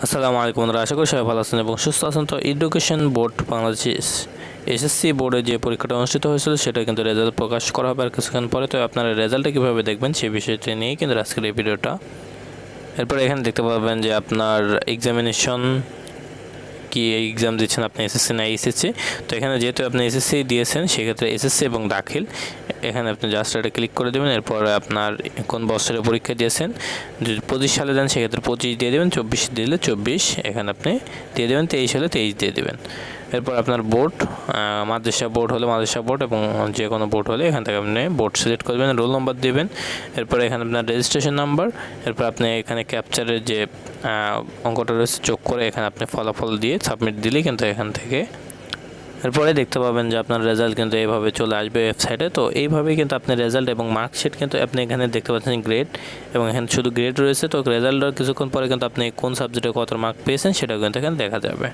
আসসালামু আলাইকুম বন্ধুরা, আশা করি সবাই ভালো আছেন এবং সুস্থ আছেন। তো এডুকেশন বোর্ড বাংলাদেশ এসএসসি বোর্ডে যে পরীক্ষাটা অনুষ্ঠিত হয়েছিল সেটা কিন্তু রেজাল্ট প্রকাশ করা হবে আর কিছুক্ষণ পরে। তো আপনারা রেজাল্টটা কীভাবে দেখবেন সেই বিষয়টি নিয়ে কিন্তু আজকের এই ভিডিওটা। এরপর এখানে দেখতে পাবেন যে আপনার এক্সামিনেশন কি এক্সাম দিচ্ছেন আপনি, এসএসসি না এইচএসসি। তো এখানে যেহেতু আপনি এসএসসি দিয়েছেন সেক্ষেত্রে এসএসসি এবং দাখিল এখানে আপনি জাস্ট এটা ক্লিক করে দেবেন। এরপর আপনার কোন বছরে পরীক্ষা দিয়েছেন, যদি 25 সালে দেন সেক্ষেত্রে 25 দিয়ে দেবেন, 24 দিলে 24 এখানে আপনি দিয়ে দেবেন, 23 হলে 23 দিয়ে দেবেন। এরপর আপনার বোর্ড, মাদ্রাসা বোর্ড হলে মাদ্রাসা বোর্ড এবং যে কোনো বোর্ড হলে এখান থেকে আপনি বোর্ড সিলেক্ট করবেন, রোল নম্বর দেবেন। এরপর এখানে আপনার রেজিস্ট্রেশন নাম্বার, এরপর আপনি এখানে ক্যাপচারের যে অঙ্কটা রয়েছে যোগ করে এখানে আপনি ফলাফল দিয়ে সাবমিট দিলেই কিন্তু এখান থেকে এরপরে দেখতে পাবেন যে আপনার রেজাল্ট কিন্তু এইভাবে চলে আসবে ওয়েবসাইটে। তো এইভাবেই কিন্তু আপনি রেজাল্ট এবং মার্কশিট কিন্তু আপনি এখানে দেখতে পাচ্ছেন গ্রেড, এবং এখানে শুধু গ্রেড রয়েছে। তো রেজাল্টের কিছুক্ষণ পরে কিন্তু আপনি কোন সাবজেক্টে কত মার্ক পেয়েছেন সেটাও কিন্তু এখানে দেখা যাবে।